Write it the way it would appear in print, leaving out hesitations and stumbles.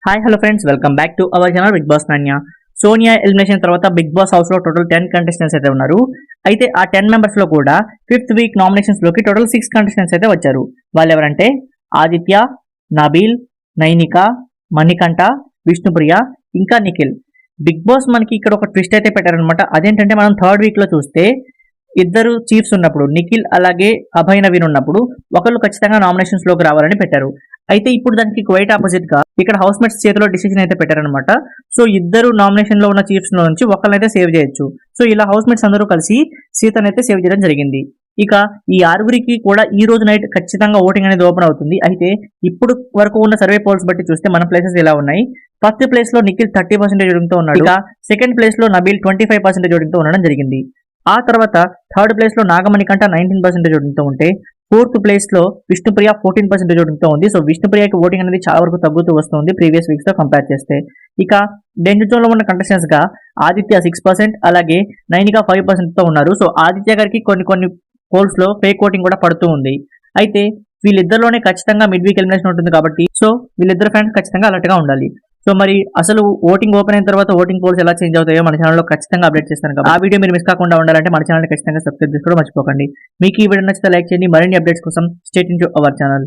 Hi hello friends, welcome back to our channel Bigg Boss Manya. Sonia elimination తర్వాత Bigg Boss house లో total 10 contestants అయితే ఉన్నారు. అయితే ఆ 10 మెంబర్స్ లో కూడా 5th వీక్ నామినేషన్స్ లోకి టోటల్ 6 కంటెస్టెంట్స్ అయితే వచ్చారు. వాళ్ళు ఎవరంటే ఆదిత్య, నబీల్, నైనిక, మణికంఠ, విష్ణుప్రియ, ఇంకా నిఖిల్. బిగ్ బాస్ మనకి ఇక్కడ ఒక ట్విస్ట్ అయితే పెట్టారనమాట. అదేంటంటే మనం 3rd వీక్ లో చూస్తే ఇద్దరు చీఫ్స్ ఉన్నప్పుడు నిఖిల్ అలాగే అభయ్ నవీన్ ఉన్నప్పుడు ఒకళ్ళు ఖచ్చితంగా నామినేషన్స్ లోకి రావాలని పెట్టారు. అయితే ఇప్పుడు దానికి క్వైట్ ఆపోజిట్ గా ఇక్కడ హౌస్ మేట్స్ చేతిలో డిసిజన్ అయితే పెట్టారనమాట. సో ఇద్దరు నామినేషన్ లో ఉన్న చీఫ్స్ లో నుంచి ఒకళ్ళనైతే సేవ్ చేయొచ్చు. సో ఇలా హౌస్ మేట్స్ అందరూ కలిసి సీతనైతే సేవ్ చేయడం జరిగింది. ఇక ఈ ఆరుగురికి కూడా ఈ రోజు నైట్ ఖచ్చితంగా ఓటింగ్ అనేది ఓపెన్ అవుతుంది. అయితే ఇప్పుడు వరకు ఉన్న సర్వే పోల్స్ బట్టి చూస్తే మన ప్లేసెస్ ఇలా ఉన్నాయి. ఫస్ట్ ప్లేస్ లో నిఖిల్ 30% ఓటింగ్తో ఉన్నాడు. ఇక సెకండ్ ప్లేస్ లో నబీల్ 25% ఓటింగ్తో ఉండడం జరిగింది. ఆ తర్వాత థర్డ్ ప్లేస్ లో నాగమణికంఠ 19% ఓటింగ్తో ఉంటే, ఫోర్త్ ప్లేస్ లో విష్ణుప్రియ 14% ఓటింగ్తో ఉంది. సో విష్ణుప్రియకి ఓటింగ్ అనేది చాలా వరకు తగ్గుతూ వస్తుంది ప్రీవియస్ వీక్స్ తో కంపేర్ చేస్తే. ఇక డేంజర్ జోన్ లో ఉన్న కంటెస్టెంట్స్ గా ఆదిత్య 6%, అలాగే నైనిక 5% తో ఉన్నారు. సో ఆదిత్య గారికి కొన్ని పోల్స్ లో ఫేక్ ఓటింగ్ కూడా పడుతూ ఉంది. అయితే వీళ్ళిద్దరిలోనే ఖచ్చితంగా మిడ్ వీక్ ఎలిమినేషన్ ఉంటుంది కాబట్టి సో వీళ్ళిద్దరు ఫ్యాన్స్ ఖచ్చితంగా అలర్ట్ గా ఉండాలి. సో మరి అసలు ఓటింగ్ ఓపెన్ అయిన తర్వాత ఓటింగ్ పోల్స్ ఎలా చేంజ్ అవుతాయో మన ఛానల్లో ఖచ్చితంగా అప్డేట్ చేస్తాను కాబట్టి ఆ వీడియో మీరు మిస్ కాకుండా ఉండాలంటే మన ఛానల్ ఖచ్చితంగా సబ్స్క్రైబ్ చేసుకోవడం మర్చిపోకండి. మీకు ఈ వీడియో నచ్చితే లైక్ చేయండి. మరిన్ని అప్డేట్స్ కోసం stay tune to our channel.